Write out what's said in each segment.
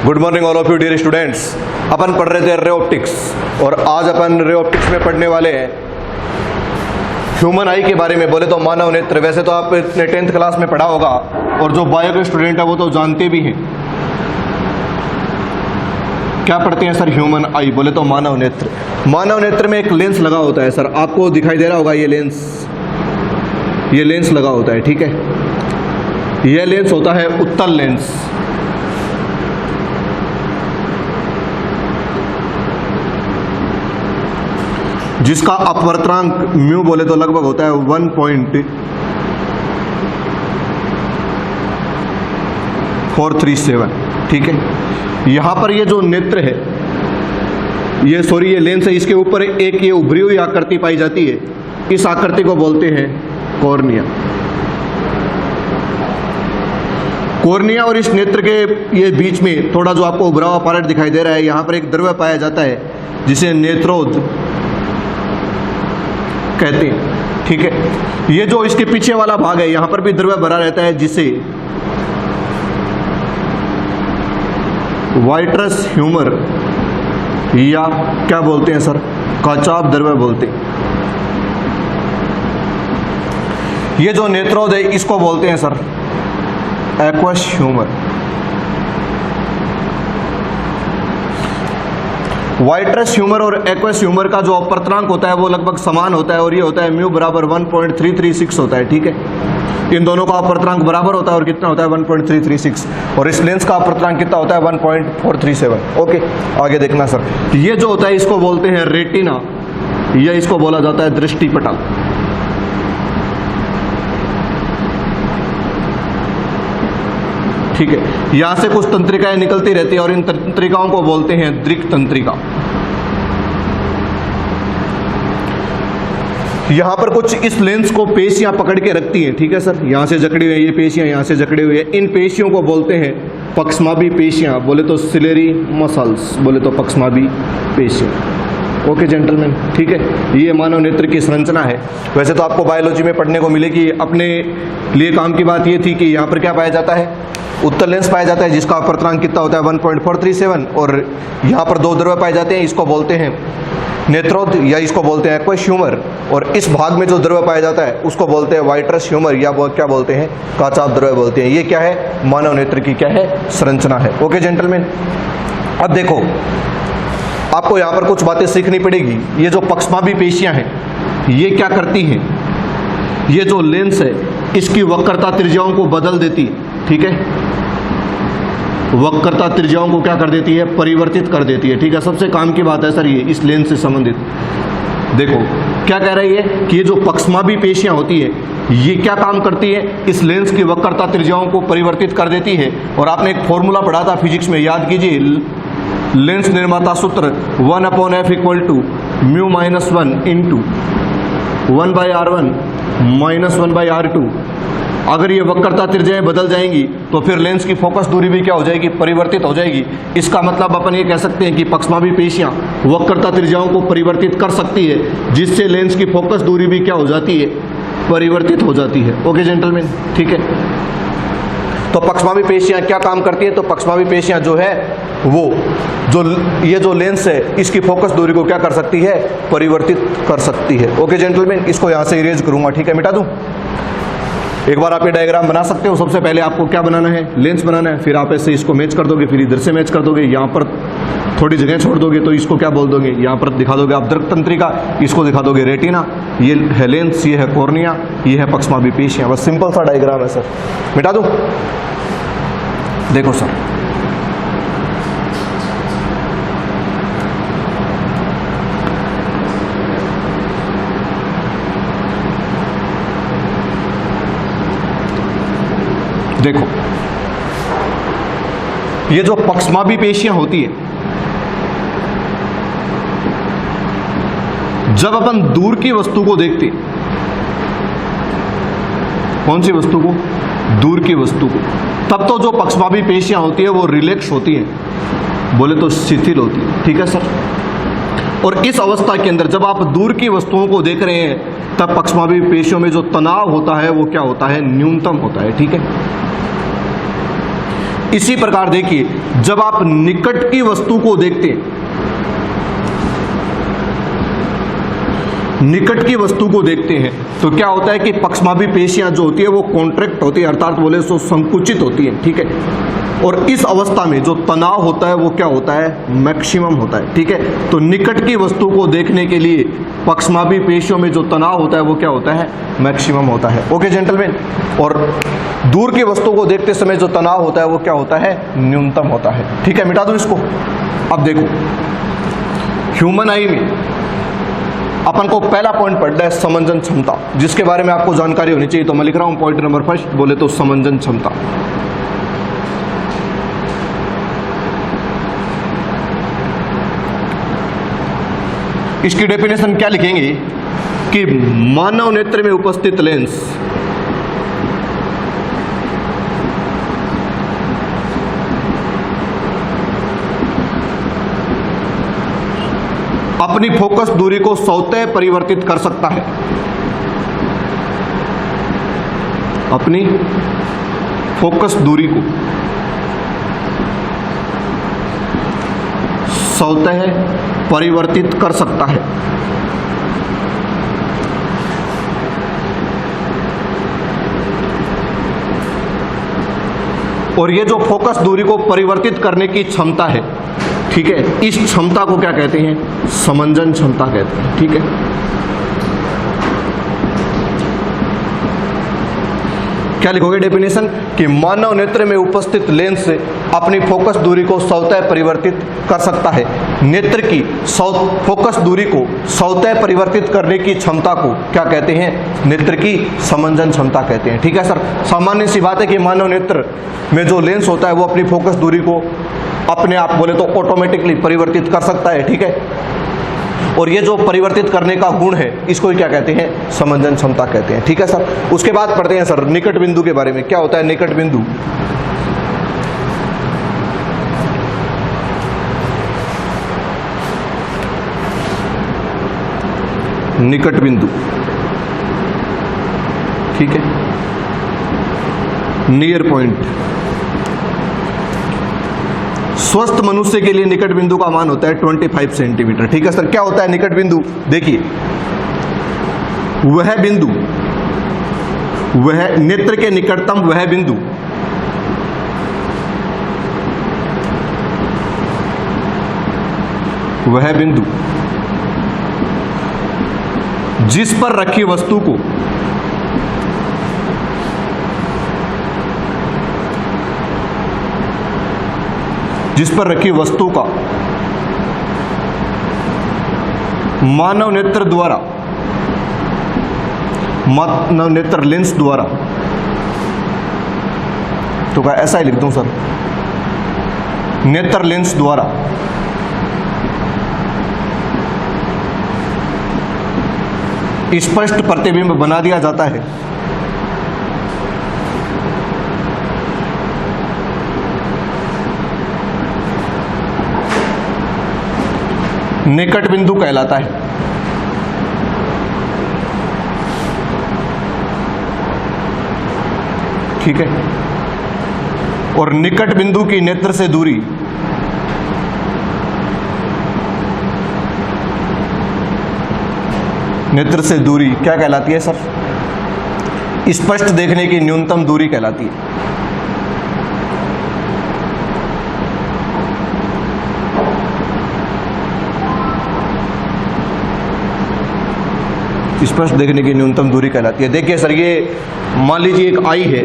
Good morning all of you dear students. अपन पढ़ रहे थे रे ऑप्टिक्स और आज अपन रे ऑप्टिक्स में पढ़ने वाले हैं ह्यूमन आई के बारे में। बोले तो मानव नेत्र, वैसे तो आपने 10th क्लास में पढ़ा होगा और जो बायो के स्टूडेंट है वो तो जानते भी हैं। क्या पढ़ते हैं सर? ह्यूमन आई। बोले तो मानव नेत्र। मानव नेत्र में एक लेंस लगा होता है सर, आपको दिखाई दे रहा होगा ये लेंस लगा होता है, ठीक है। यह लेंस होता है उत्तल लेंस। जिसका अपवर्तनांक म्यू बोले तो लगभग होता है 1.437, ठीक है। यहां पर ये जो नेत्र है, ये लेंस है, इसके ऊपर एक ये उभरी हुई आकृति पाई जाती है। इस आकृति को बोलते हैं कॉर्निया। कॉर्निया और इस नेत्र के ये बीच में थोड़ा जो आपको उभरा हुआ पार्ट दिखाई दे रहा है, यहां पर एक द्रव्य पाया जाता है जिसे नेत्रोद कहते हैं, ठीक है। ये जो इसके पीछे वाला भाग है, यहां पर भी द्रव्य भरा रहता है जिसे वाइट्रस ह्यूमर या क्या बोलते हैं सर, काचाभ द्रव्य बोलते हैं। ये जो नेत्रोद है इसको बोलते हैं sir aqueous humour. Vitreous humour और एक्वस ह्यूमर का जो अपवर्तनांक होता है वो लगभग समान होता है और ये होता है म्यू बराबर 1.336 होता है, ठीक है। इन दोनों का अपवर्तनांक बराबर होता है और कितना होता है 1.336, और इस लेंस का अपवर्तनांक कितना होता है 1.437। ओके, आगे देखना सर। ये जो होता है इसको बोलते हैं रेटिना या इसको बोला जाता है दृष्टिपटल, ठीक है। यहां से कुछ तंत्रिकाएं निकलती रहती है और इन तंत्रिकाओं को बोलते हैं दृक् तंत्रिका। यहां पर कुछ इस लेंस को पेशियां पकड़ के रखती हैं, ठीक है सर। यहां से जकड़ी हुई है ये पेशियां, यहां से जकड़ी हुई है। इन पेशियों को बोलते हैं पक्षमाभी पेशियां, बोले तो सिलेरी मसल्स, बोले तो पक्षमाभी पेशियां। ओके जेंटलमैन, ठीक है। ये मानव नेत्र की संरचना है। वैसे तो आपको बायोलॉजी में पढ़ने को मिलेगी। अपने लिए काम की बात ये थी कि यहाँ पर क्या पाया जाता है, उत्तल लेंस पाया जाता है जिसका अपवर्तनांक कितना होता है 1.437, और यहाँ पर दो द्रव्य पाए जाते हैं, इसको बोलते हैं नेत्रोद या इसको बोलते हैं एक्वस ह्यूमर, और इस भाग में जो द्रव्य पाया जाता है उसको बोलते हैं वाइट्रस ह्यूमर या क्या बोलते हैं, काचाभ द्रव्य बोलते हैं। ये क्या है, मानव नेत्र की क्या है, संरचना है। ओके जेंटलमैन, अब देखो आपको यहाँ पर कुछ बातें सीखनी पड़ेगी। ये जो पक्षमाभी पेशियां हैं ये क्या करती हैं, ये जो लेंस है इसकी वक्रता त्रिज्याओं को बदल देती है, ठीक है। वक्रता त्रिज्याओं को क्या कर देती है, परिवर्तित कर देती है, ठीक है। सबसे काम की बात है सर ये इस लेंस से संबंधित। देखो क्या कह रही है कि ये जो पक्षमाभी पेशियां होती है ये क्या काम करती है, इस लेंस की वक्रता त्रिज्याओं को परिवर्तित कर देती है। और आपने एक फॉर्मूला पढ़ा था फिजिक्स में, याद कीजिए, लेंस निर्माता सूत्र 1/f = μ - 1 × 1/r1 - 1/r2। अगर ये वक्रता त्रिज्याएं बदल जाएंगी तो फिर लेंस की फोकस दूरी भी क्या हो जाएगी, परिवर्तित हो जाएगी। इसका मतलब अपन ये कह सकते हैं कि पक्षमाभी पेशियां वक्रता त्रिज्याओं को परिवर्तित कर सकती है, जिससे लेंस की फोकस दूरी भी क्या हो जाती है, परिवर्तित हो जाती है। ओके जेंटलमैन, ठीक है। तो पक्षमाभी पेशियां क्या काम करती है, तो पक्षमाभी पेशियां जो है वो ये जो लेंस है इसकी फोकस दूरी को क्या कर सकती है, परिवर्तित कर सकती है। ओके जेंटलमैन, इसको यहां से इरेज करूंगा, ठीक है, मिटा दूं। एक बार आप ये डायग्राम बना सकते हो। सबसे पहले आपको क्या बनाना है, लेंस बनाना है, फिर आप ऐसे इसको मैच कर दोगे, फिर इधर से मैच कर दोगे, यहाँ पर थोड़ी जगह छोड़ दोगे तो इसको क्या बोल दोगे, यहाँ पर दिखा दोगे आप दृक् तंत्रिका, इसको दिखा दोगे रेटिना। ये है लेंस, ये है कॉर्निया, ये है पक्षमाभी पेशियां। बस सिंपल सा डायग्राम है सर, मिटा दूं। देखो सर, देखो ये जो पक्षमाभी पेशियां होती है, जब अपन दूर की वस्तु को देखते, कौन सी वस्तु को, दूर की वस्तु को, तब तो जो पक्षमाभी पेशियां होती है वो रिलैक्स होती हैं, बोले तो शिथिल होती है, ठीक है सर। और इस अवस्था के अंदर जब आप दूर की वस्तुओं को देख रहे हैं तब पक्षमाभी पेशियों में जो तनाव होता है वो क्या होता है, न्यूनतम होता है, ठीक है। इसी प्रकार देखिए, जब आप निकट की वस्तु को देखते हैं, निकट की वस्तु को देखते हैं तो क्या होता है कि पक्षमापी पेशियां जो होती है वो कॉन्ट्रैक्ट होती है, अर्थात बोले तो संकुचित होती है, ठीक है। और इस अवस्था में जो तनाव होता है वो क्या होता है, मैक्सिमम होता है, ठीक है। तो निकट की वस्तु को देखने के लिए पक्षमापी पेशियों में जो तनाव होता है वो क्या होता है, मैक्सिमम होता है। Okay gentleman. और दूर की वस्तु को देखते समय जो तनाव होता है वो क्या होता है, न्यूनतम होता है, ठीक है। मिटा दो इसको। अब देखो, ह्यूमन आई में अपन को पहला पॉइंट पढ़ना है समंजन क्षमता, जिसके बारे में आपको जानकारी होनी चाहिए। तो मैं लिख रहा हूं पॉइंट नंबर फर्स्ट, बोले तो समंजन क्षमता। इसकी डेफिनेशन क्या लिखेंगे कि मानव नेत्र में उपस्थित लेंस अपनी फोकस दूरी को स्वतः परिवर्तित कर सकता है, अपनी फोकस दूरी को स्वतः परिवर्तित कर सकता है। और ये जो फोकस दूरी को परिवर्तित करने की क्षमता है, ठीक है, इस क्षमता को क्या कहते हैं, समंजन क्षमता कहते हैं, ठीक है। क्या लिखोगे डेफिनेशन कि मानव नेत्र में उपस्थित लेंस से अपनी फोकस दूरी को स्वतः परिवर्तित कर सकता है। नेत्र की फोकस दूरी को स्वतः परिवर्तित करने की क्षमता को क्या कहते हैं, नेत्र की समंजन क्षमता कहते हैं, ठीक है सर। सामान्य सी बात है कि मानव नेत्र में जो लेंस होता है वो अपनी फोकस दूरी को अपने आप बोले तो ऑटोमेटिकली परिवर्तित कर सकता है, ठीक है। और ये जो परिवर्तित करने का गुण है इसको क्या कहते हैं, समंजन क्षमता कहते हैं, ठीक है सर। उसके बाद पढ़ते हैं सर निकट बिंदु के बारे में। क्या होता है निकट बिंदु, निकट बिंदु, ठीक है, नियर पॉइंट। स्वस्थ मनुष्य के लिए निकट बिंदु का मान होता है 25 सेंटीमीटर, ठीक है सर। क्या होता है निकट बिंदु, देखिए वह बिंदु, वह नेत्र के निकटतम वह बिंदु वह बिंदु जिस पर रखी वस्तु को का मानव नेत्र द्वारा, मानव नेत्र लेंस द्वारा, तो क्या ऐसा ही लिख दूं सर, नेत्र लेंस द्वारा स्पष्ट प्रतिबिंब बना दिया जाता है, निकट बिंदु कहलाता है। ठीक है। और निकट बिंदु की नेत्र से दूरी क्या कहलाती है सर, स्पष्ट देखने की न्यूनतम दूरी कहलाती है। स्पष्ट देखने की न्यूनतम दूरी कहलाती है। देखिए सर, ये मान लीजिए एक आई है,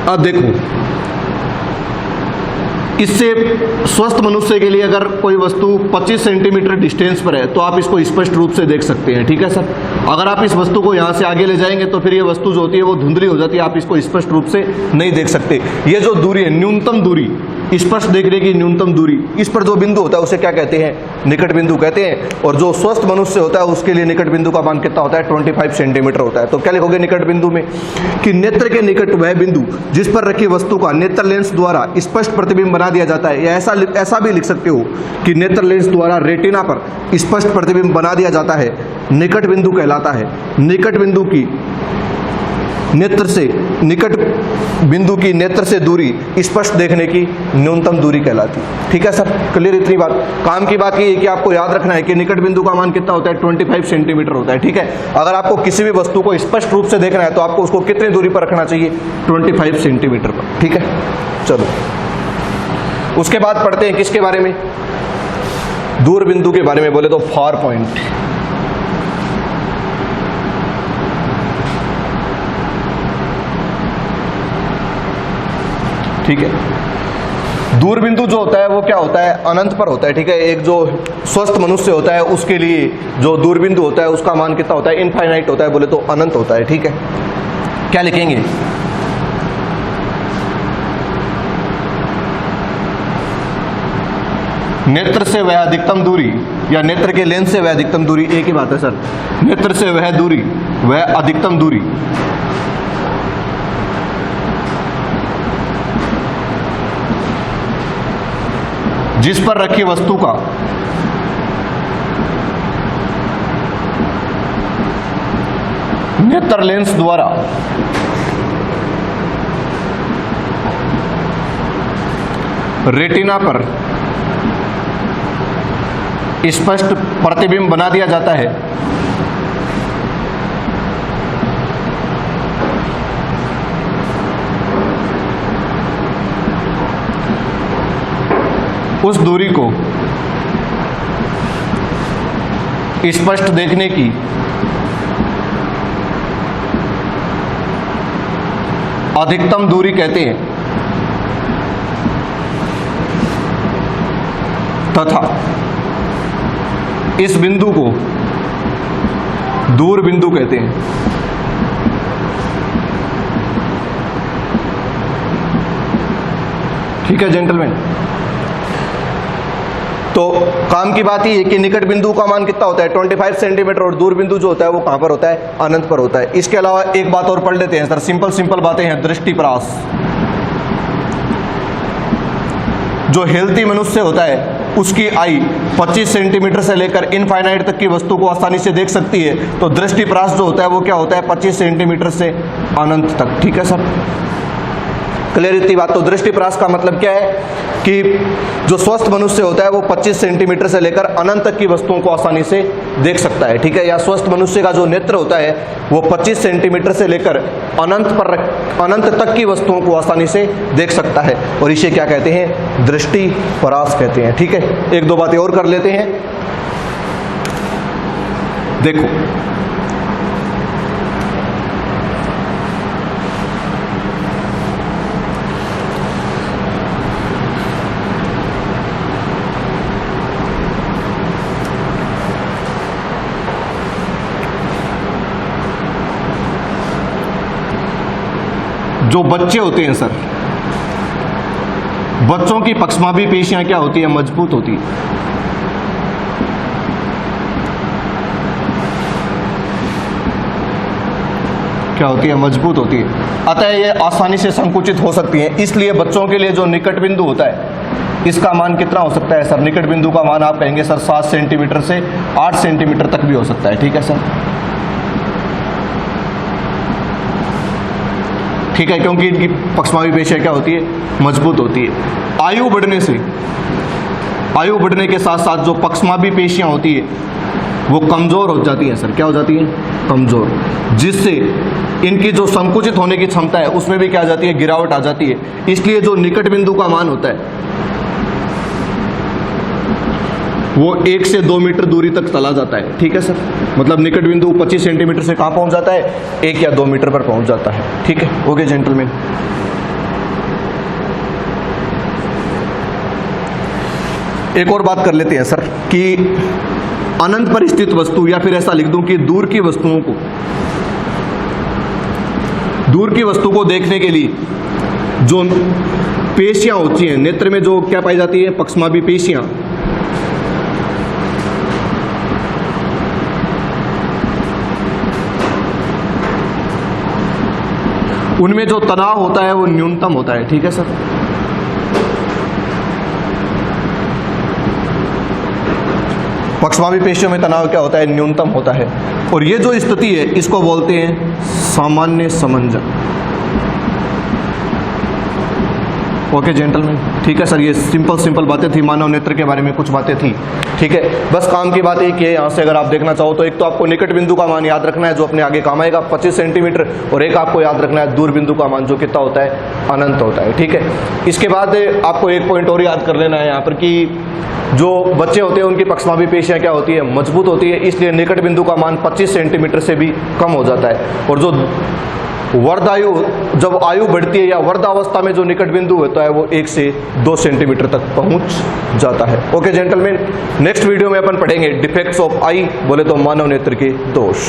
अब देखो इससे स्वस्थ मनुष्य के लिए अगर कोई वस्तु 25 सेंटीमीटर डिस्टेंस पर है तो आप इसको स्पष्ट रूप से देख सकते हैं। ठीक है सर। अगर आप इस वस्तु को यहाँ से आगे ले जाएंगे तो फिर ये वस्तु जो होती है वो धुंधली हो जाती है, आप इसको स्पष्ट रूप से नहीं देख सकते। ये जो दूरी है, न्यूनतम दूरी, स्पष्ट देखने की न्यूनतम दूरी, इस पर जो बिंदु होता है उसे क्या कहते हैं, निकट बिंदु कहते हैं। और जो स्वस्थ मनुष्य होता है उसके लिए निकट बिंदु का मान कितना होता है, 25 सेंटीमीटर होता है। तो क्या लिखोगे निकट बिंदु में कि नेत्र के निकट वह बिंदु जिस पर रखी वस्तु का नेत्र लेंस द्वारा स्पष्ट प्रतिबिंब बना दिया जाता है, या ऐसा भी लिख सकते हो कि नेत्र लेंस द्वारा रेटिना पर स्पष्ट प्रतिबिंब बना दिया जाता है, निकट बिंदु कहलाता है। निकट बिंदु की नेत्र से निकट बिंदु की नेत्र से दूरी स्पष्ट देखने की न्यूनतम दूरी कहलाती है। ठीक है सर, क्लियर इतनी बात। काम की बात ये है कि आपको याद रखना है कि निकट बिंदु का मान कितना होता है, 25 सेंटीमीटर होता है। ठीक है, अगर आपको किसी भी वस्तु को स्पष्ट रूप से देखना है तो आपको उसको कितनी दूरी पर रखना चाहिए, 25 सेंटीमीटर पर। ठीक है, चलो उसके बाद पढ़ते हैं किसके बारे में, दूर बिंदु के बारे में। बोले तो फार पॉइंट। ठीक है, दूर बिंदु जो होता है वो क्या होता है, अनंत पर होता है। ठीक है, एक जो स्वस्थ मनुष्य होता है उसके लिए जो दूर बिंदु होता है उसका मान कितना होता है, इनफाइनाइट होता है, बोले तो अनंत होता है। ठीक है, क्या लिखेंगे, नेत्र से वह अधिकतम दूरी या नेत्र के लेंस से वह अधिकतम दूरी, एक ही बात है सर। नेत्र से वह दूरी, वह अधिकतम दूरी जिस पर रखी वस्तु का नेत्र लेंस द्वारा रेटिना पर स्पष्ट प्रतिबिंब बना दिया जाता है, उस दूरी को स्पष्ट देखने की अधिकतम दूरी कहते हैं तथा इस बिंदु को दूर बिंदु कहते हैं। ठीक है जेंटलमैन, तो काम की बात ही है कि निकट बिंदु का मान कितना होता है, 25 सेंटीमीटर, और दूर बिंदु जो होता है वो कहां पर होता है, अनंत पर होता है। इसके अलावा एक बात और पढ़ लेते हैं सर, सिंपल बातें हैं। दृष्टिपरास, जो हेल्थी मनुष्य होता है उसकी आई 25 सेंटीमीटर से लेकर इनफाइनाइट तक की वस्तु को आसानी से देख सकती है, तो दृष्टिपरास जो होता है वो क्या होता है, 25 सेंटीमीटर से अनंत तक। ठीक है सर, क्लियर इतनी बात। तो दृष्टिपरास का मतलब क्या है कि जो स्वस्थ मनुष्य होता है वो 25 सेंटीमीटर से लेकर अनंत तक की वस्तुओं को आसानी से देख सकता है। ठीक है, या स्वस्थ मनुष्य का जो नेत्र होता है वो 25 सेंटीमीटर से लेकर अनंत तक की वस्तुओं को आसानी से देख सकता है, और इसे क्या कहते हैं, दृष्टिपरास कहते हैं। ठीक है, एक दो बातें और कर लेते हैं। देखो जो बच्चे होते हैं सर, बच्चों की पक्षमाभी पेशियां क्या होती है, मजबूत होती है। क्या होती है, मजबूत होती है। अतः ये आसानी से संकुचित हो सकती हैं। इसलिए बच्चों के लिए जो निकट बिंदु होता है इसका मान कितना हो सकता है सर, निकट बिंदु का मान आप कहेंगे सर 7 सेंटीमीटर से 8 सेंटीमीटर तक भी हो सकता है। ठीक है सर, ठीक है, क्योंकि इनकी पक्षमाभी पेशियां क्या होती है, मजबूत होती है। आयु बढ़ने के साथ साथ जो पक्षमाभी पेशियां होती है वो कमजोर हो जाती हैं सर। क्या हो जाती है, कमजोर, जिससे इनकी जो संकुचित होने की क्षमता है उसमें भी क्या आ जाती है, गिरावट आ जाती है। इसलिए जो निकट बिंदु का मान होता है वो 1 से 2 मीटर दूरी तक चला जाता है। ठीक है सर, मतलब निकट बिंदु 25 सेंटीमीटर से कहां पहुंच जाता है, 1 या 2 मीटर पर पहुंच जाता है। ठीक है, ओके जेंटलमैन। एक और बात कर लेते हैं सर कि अनंत पर स्थित वस्तु, या फिर ऐसा लिख दूं कि दूर की वस्तु को देखने के लिए जो पेशियां होती हैं नेत्र में, जो क्या पाई जाती है, पक्षमाभी पेशियां, उनमें जो तनाव होता है वो न्यूनतम होता है। ठीक है सर, पक्षमापी पेशियों में तनाव क्या होता है, न्यूनतम होता है। और ये जो स्थिति है इसको बोलते हैं सामान्य समंजन। ओके जेंटलमैन, ठीक है सर, ये सिंपल बातें थी, मानव नेत्र के बारे में कुछ बातें थी, ठीक है। बस काम की बात एक है, यहाँ से अगर आप देखना चाहो तो एक तो आपको निकट बिंदु का मान याद रखना है जो अपने आगे काम आएगा 25 सेंटीमीटर, और एक आपको याद रखना है दूर बिंदु का मान जो कितना होता है, अनंत होता है, ठीक है। इसके बाद आपको एक पॉइंट और याद कर लेना है यहाँ पर कि जो बच्चे होते हैं उनकी पक्षमापी पेशियाँ क्या होती है, मजबूत होती है, इसलिए निकट बिंदु का मान 25 सेंटीमीटर से भी कम हो जाता है। और जो वर्धायु, जब आयु बढ़ती है या वर्धावस्था में जो निकट बिंदु होता है वो 1 से 2 सेंटीमीटर तक पहुंच जाता है। ओके जेंटलमैन, नेक्स्ट वीडियो में अपन पढ़ेंगे डिफेक्ट्स ऑफ आई, बोले तो मानव नेत्र के दोष।